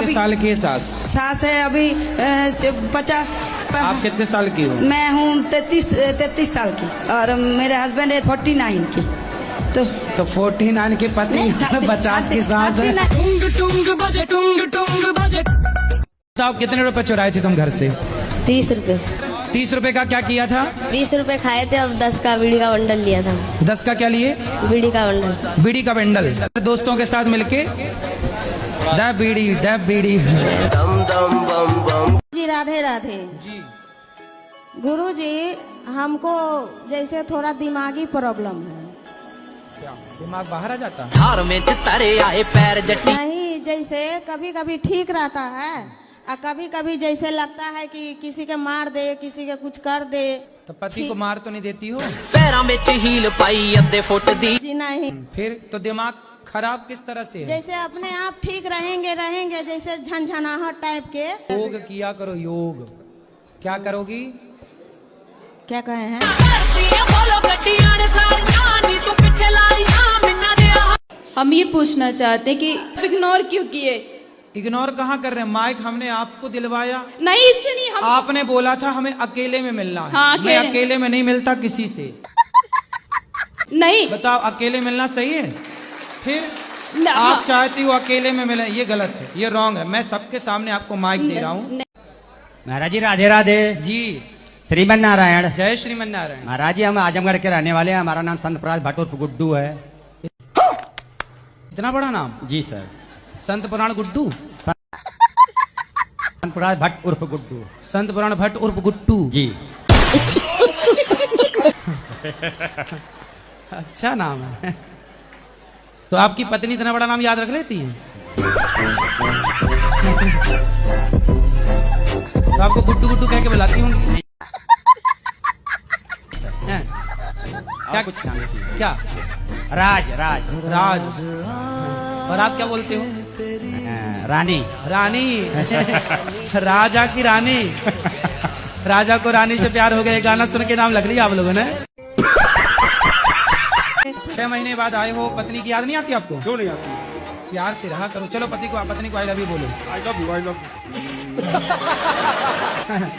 कितने साल की है सास? सास है अभी 50। आप कितने साल की हो? मैं हूँ 33 साल की और मेरे हस्बैंड है 49 की। तो 49 की पत्नी 50 की सास है। आप कितने रुपए चुराए थे तुम घर से? 30 रुपए। 30 रुपए का क्या किया था? 20 रुपए खाए थे, अब 10 का बीड़ी का बंडल लिया था। 10 का क्या लिए? बीड़ी का बंडल। बीड़ी का बंडल। दोस्तों के साथ मिलके द बीड़ी। जी राधे राधे जी। गुरु जी, हमको जैसे थोड़ा दिमागी प्रॉब्लम है। क्या दिमाग बाहर आ जाता? धार में चितारे आए पैर जट्टी। नहीं, जैसे कभी कभी ठीक रहता है और कभी कभी जैसे लगता है कि किसी के मार दे, किसी के कुछ कर दे। तो पति को मार तो नहीं देती हो? पैरों में हील पाई अद्धे फुट दी। जी नहीं। फिर तो दिमाग खराब किस तरह से है? जैसे अपने आप ठीक रहेंगे जैसे झनझनाहट टाइप के। योग किया करो, योग। क्या करोगी? क्या कहे हैं? हम ये पूछना चाहते हैं कि इग्नोर क्यों किए? इग्नोर कहाँ कर रहे हैं? माइक हमने आपको दिलवाया नहीं, इससे नहीं। हम आपने बोला था हमें अकेले में मिलना है। हाँ, मैं अकेले में नहीं मिलता किसी से। नहीं। बताओ, अकेले मिलना सही है? फिर हाँ। आप चाहती हो अकेले में मिले, ये गलत है, ये रॉन्ग है। मैं सबके सामने आपको माइक दे रहा हूँ। महाराज जी राधे राधे। जी। श्रीमन नारायण। जय श्रीमन नारायण। महाराज जी, हम आजमगढ़ के रहने वाले हैं। हमारा नाम संत प्रहलाद भट्ट उर्फ गुड्डू है। इतना बड़ा नाम? जी सर। संत पुराण गुड्डू। संत प्रहलाद भट्ट उर्फ गुड्डू। संत पुराण भट्ट उर्फ गुड्डू जी। अच्छा नाम है। तो आपकी पत्नी इतना बड़ा नाम याद रख लेती है? तो आपको गुड्डू गुड्डू कह के बुलाती होंगी? क्या कुछ नाम है? क्या? राज। और आप क्या बोलते हो? रानी। राजा की रानी। राजा को रानी से प्यार हो गया। गाना सुन के नाम लग लिया आप लोगों ने। 6 महीने बाद आए हो, पत्नी की याद नहीं आती आपको? क्यों नहीं आती? प्यार से रहा करो। चलो पति को, पत्नी को आई लव यू बोलो। I love you.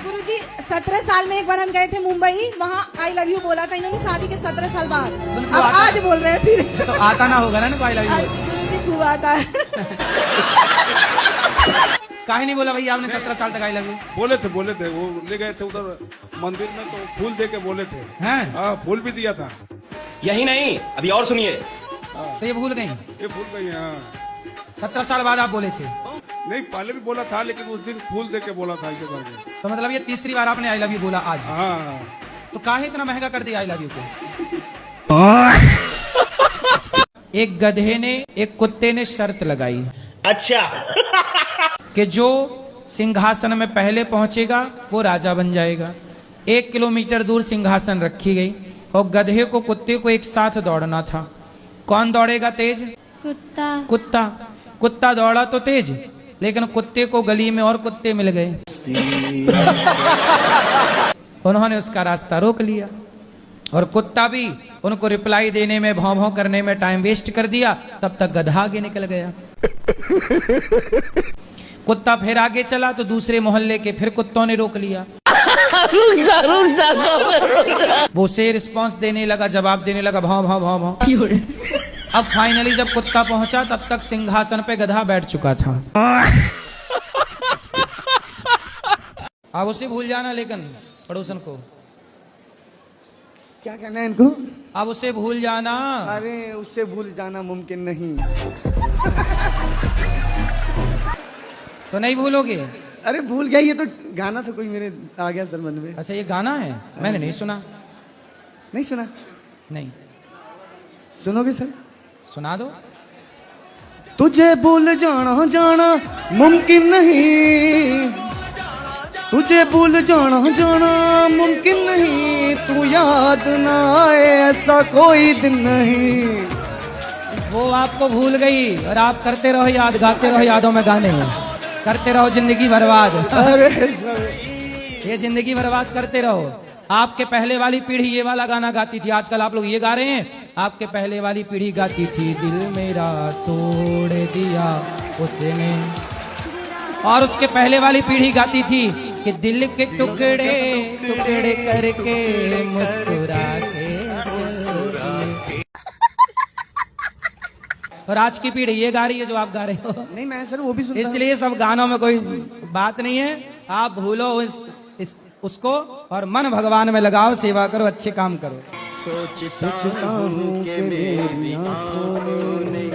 गुरुजी, 17 साल में एक बार हम गए थे मुंबई, वहाँ आई लव यू बोला था इन्होंने शादी के 17 साल बाद। अब आज बोल रहे हैं फिर। तो आता ना होगा ना आई लव यू? गुरुजी खूब आता है। काहे नहीं बोला भैया आपने 17 साल तक आई लव यू? बोले थे वो ले गए थे उधर मंदिर में, तो फूल दे के बोले थे। हैं? फूल भी दिया था। यही नहीं, अभी और सुनिए। तो ये भूल गई? ये भूल गई। हाँ, 17 साल बाद आप बोले थे? नहीं, पहले भी बोला था, लेकिन उस दिन फूल दे के बोला था ऐसे करके। तो मतलब ये तीसरी बार आपने आई लव यू बोला आज? हाँ। तो काहे इतना महंगा कर दिया आई लव यू को? एक गधे ने, एक कुत्ते ने शर्त लगाई। अच्छा। कि जो सिंहासन में पहले पहुंचेगा वो राजा बन जाएगा। 1 किलोमीटर दूर सिंहासन रखी गई और गधे को, कुत्ते को एक साथ दौड़ना था। कौन दौड़ेगा तेज? कुत्ता। कुत्ता दौड़ा तो तेज, लेकिन कुत्ते को गली में और कुत्ते मिल गए। उन्होंने उसका रास्ता रोक लिया और कुत्ता भी उनको रिप्लाई देने में, भौं भौं करने में टाइम वेस्ट कर दिया। तब तक गधा आगे निकल गया। कुत्ता फिर आगे चला तो दूसरे मोहल्ले के फिर कुत्तों ने रोक लिया। वो से रिस्पॉन्स देने लगा, जवाब देने लगा, भौं भौं भौं भौं। अब फाइनली जब कुत्ता पहुंचा तब तक सिंहासन पे गधा बैठ चुका था। अब उसे भूल जाना, लेकिन पड़ोसन को क्या कहना है इनको? अब उसे भूल जाना। अरे उससे भूल जाना मुमकिन नहीं। तो नहीं भूलोगे? अरे भूल गया, ये तो गाना था कोई मेरे आ गया सर मन में। अच्छा, ये गाना है? मैंने नहीं सुना। नहीं सुना? नहीं। सुनोगे सर? सुना दो। तुझे भूल जाना मुमकिन नहीं, तुझे भूल जाना मुमकिन नहीं, तू याद ना आए ऐसा कोई दिन नहीं। वो आपको भूल गई और आप करते रहो याद, गाते रहो यादों में गाने, करते रहो जिंदगी बर्बाद। ये जिंदगी बर्बाद करते रहो। आपके पहले वाली पीढ़ी ये वाला गाना गाती थी, आजकल आप लोग ये गा रहे हैं। आपके पहले वाली पीढ़ी गाती थी, दिल मेरा तोड़ दिया उसने, और उसके पहले वाली पीढ़ी गाती थी कि दिल के टुकड़े टुकड़े करके मुस्कुरा के चलिए। और आज की पीढ़ी ये गा रही है जो आप गा रहे हो। नहीं मैं सर वो भी सुनता हूं। इसलिए सब गानों में कोई बात नहीं है। आप भूलो उसको और मन भगवान में लगाओ, सेवा करो, अच्छे काम करो। सोचता हूँ कि मेरी आंखों ने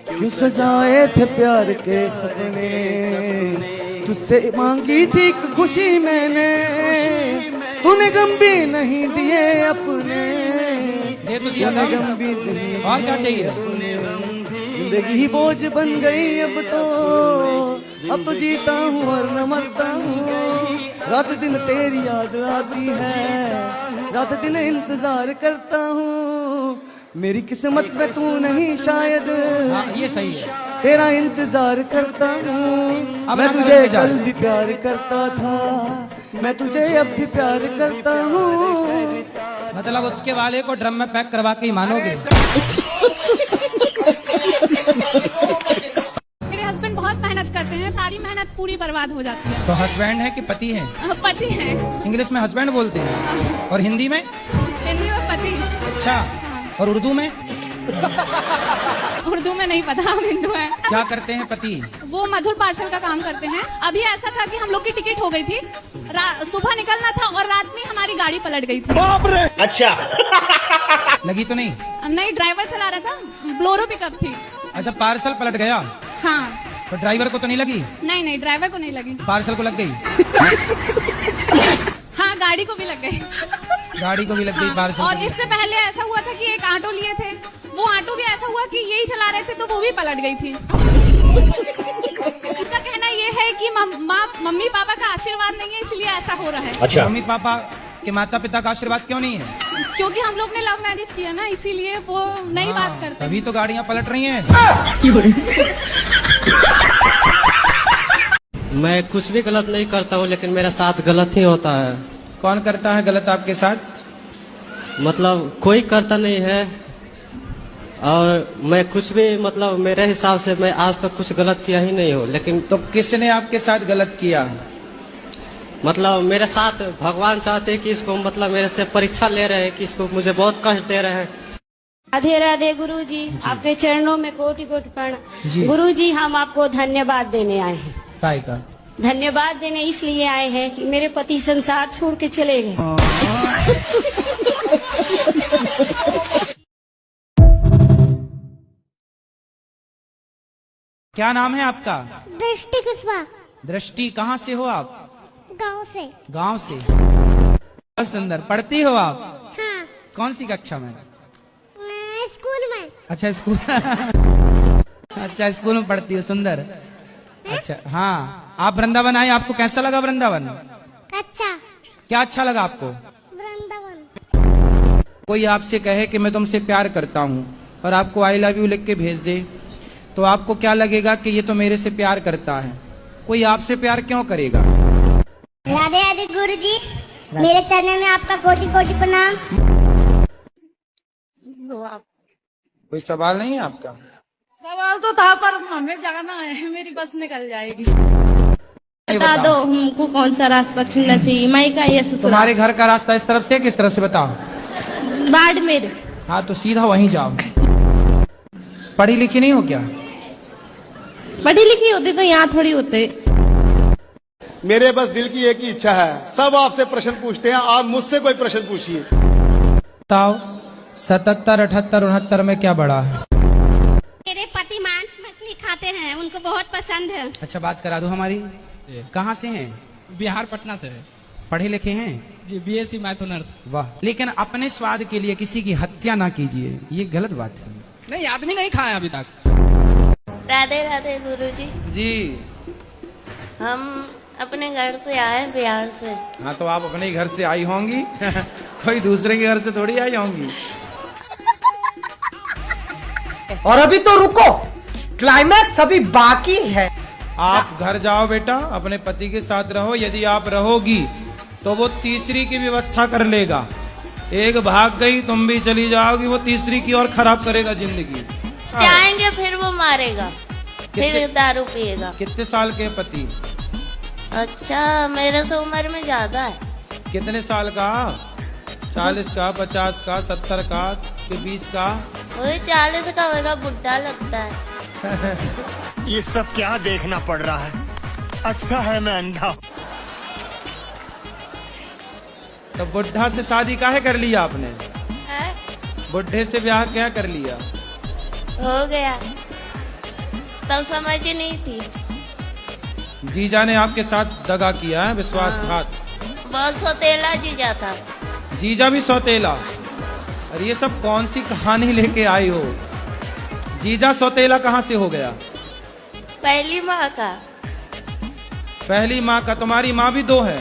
क्यों सजाए थे प्यार के सपने, तुझसे मांगी थी खुशी मैंने, तूने गम भी नहीं दिए अपने। दे तो दिया था, गम भी नहीं और क्या चाहिए? जिंदगी ही बोझ बन गई अब तो जीता हूँ और न मरता हूँ। रात दिन तेरी याद आती है, रात दिन इंतजार करता हूँ। मेरी किस्मत में तू नहीं शायद, हाँ, ये सही है। तेरा इंतजार करता हूँ। अब मैं तुझे कल भी प्यार करता था, मैं तुझे अब भी प्यार करता हूँ। मतलब उसके वाले को ड्रम में पैक करवा के ही मानोगे। मेरे हस्बैंड बहुत मेहनत करते हैं, सारी मेहनत पूरी बर्बाद हो जाती है। तो हस्बैंड है कि पति है? पति है। इंग्लिश में हस्बैंड बोलते हैं और हिंदी में? हिंदी में पति। अच्छा, और उर्दू में? उर्दू में नहीं पता, हम हिंदू हैं। क्या करते हैं पति? वो मधुर पार्सल का काम करते हैं। अभी ऐसा था कि हम लोग की टिकट हो गई थी, सुबह निकलना था और रात में हमारी गाड़ी पलट गई थी। बाप रे! अच्छा। लगी तो नहीं? नहीं, ड्राइवर चला रहा था, ब्लोरो पिकअप थी। अच्छा, पार्सल पलट गया? हाँ। तो ड्राइवर को तो नहीं लगी? नहीं, ड्राइवर को नहीं लगी। पार्सल को लग गई? हाँ, गाड़ी को भी लग गई। गाड़ी को भी लग गई, पार्सल। और इससे पहले ऐसा हुआ था कि एक ऑटो लिए थे, वो ऑटो भी ऐसा हुआ कि यही चला रहे थे तो वो भी पलट गई थी। उसका कहना ये है कि मम्मी पापा का आशीर्वाद नहीं है, इसलिए ऐसा हो रहा है। अच्छा। मम्मी पापा के माता पिता का आशीर्वाद क्यों नहीं है? क्योंकि हम लोग ने लव मैरिज किया ना, इसीलिए वो नई बात करते। तभी तो गाड़ियाँ पलट रही हैं। मैं कुछ भी गलत नहीं करता हूँ, लेकिन मेरा साथ गलत ही होता है। कौन करता है गलत आपके साथ? मतलब कोई करता नहीं है, और मैं कुछ भी, मतलब मेरे हिसाब से मैं आज तक कुछ गलत किया ही नहीं हूँ। लेकिन तो किसने आपके साथ गलत किया? मतलब मेरे साथ भगवान चाहते हैं कि इसको, मतलब मेरे से परीक्षा ले रहे हैं कि इसको मुझे बहुत कष्ट दे रहे हैं। राधे राधे गुरुजी, आपके चरणों में कोटि कोटि प्रणाम। गुरुजी, हम आपको धन्यवाद देने आए हैं। काय का धन्यवाद देने इसलिए आए हैं कि मेरे पति संसार छोड़ के चले गए। क्या नाम है आपका? दृष्टि कुशवाहा। दृष्टि, कहाँ से हो आप? गांव से। गांव से। बहुत सुंदर। पढ़ती हो आप? हाँ। कौन सी कक्षा में? स्कूल में। अच्छा, स्कूल। अच्छा, स्कूल में पढ़ती हो, सुंदर। अच्छा, हाँ। आप वृंदावन आए, आपको कैसा लगा वृंदावन? अच्छा। क्या अच्छा लगा आपको? वृंदावन। कोई आपसे कहे कि मैं तुमसे प्यार करता हूँ और आपको आई लव यू लिख के भेज दे, तो आपको क्या लगेगा कि ये तो मेरे से प्यार करता है? कोई आपसे प्यार क्यों करेगा? राधे राधे गुरुजी, मेरे चरणों में आपका कोटि कोटि प्रणाम। कोई सवाल नहीं है आपका? सवाल तो था, पर हमें जाना है, मेरी बस निकल जाएगी। बता दो हमको कौन सा रास्ता चुनना चाहिए, मायका या ससुराल? तुम्हारे घर का रास्ता इस तरफ से किस तरफ से बताओ? बाड़मेर। हाँ, तो सीधा वहीं जाओ। पढ़ी लिखी नहीं हो क्या? पढ़ी लिखी होती तो यहाँ थोड़ी होते। मेरे बस दिल की एक ही इच्छा है, सब आपसे प्रश्न पूछते हैं, आप मुझसे कोई प्रश्न पूछिए। बताओ 77, 78, 69 में क्या बड़ा है? मेरे पति मांस मछली खाते हैं, उनको बहुत पसंद है। अच्छा, बात करा दो हमारी। कहाँ से हैं? बिहार, पटना से। पढ़े लिखे हैं? जी, BSc मैथ ऑनर्स। वाह। लेकिन अपने स्वाद के लिए किसी की हत्या ना कीजिए, ये गलत बात है। नहीं, आदमी नहीं खाया अभी तक। राधे राधे गुरुजी। जी, हम अपने घर से आए, बिहार से। हाँ, तो आप अपने घर से आई होंगी। कोई दूसरे के घर से थोड़ी आई होंगी। और अभी तो रुको, क्लाइमैक्स अभी बाकी है। आप घर जाओ बेटा, अपने पति के साथ रहो। यदि आप रहोगी तो वो तीसरी की व्यवस्था कर लेगा। एक भाग गई, तुम भी चली जाओगी, वो तीसरी की और खराब करेगा जिंदगी। जाएंगे फिर वो मारेगा। फिर दारू पिएगा। कितने साल के पति? अच्छा, मेरे से उम्र में ज्यादा है। कितने साल का? 40 का, 50 का, 70 का, कि 20 का? वही 40 का होगा, बुढ़ा लगता है। ये सब क्या देखना पड़ रहा है? अच्छा है मैं अंधा। तो बुढ़ा से शादी काहे कर लिया आपने? है? बुढ़े से ब्याह क्या कर लिया? हो गया, तब समझ नहीं थी। जीजा ने आपके साथ दगा किया है, विश्वासघात। बहुत सौतेला जीजा था। जीजा भी सौतेला? अरे ये सब कौन सी कहानी लेके आई हो? जीजा सौतेला कहाँ से हो गया? पहली माँ का। पहली माँ का? तुम्हारी माँ भी 2 है?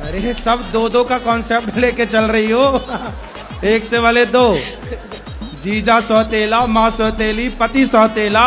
अरे सब 2-2 का कॉन्सेप्ट लेके चल रही हो। एक से वाले 2। जीजा सौतेला, माँ सौतेली, पति सौतेला।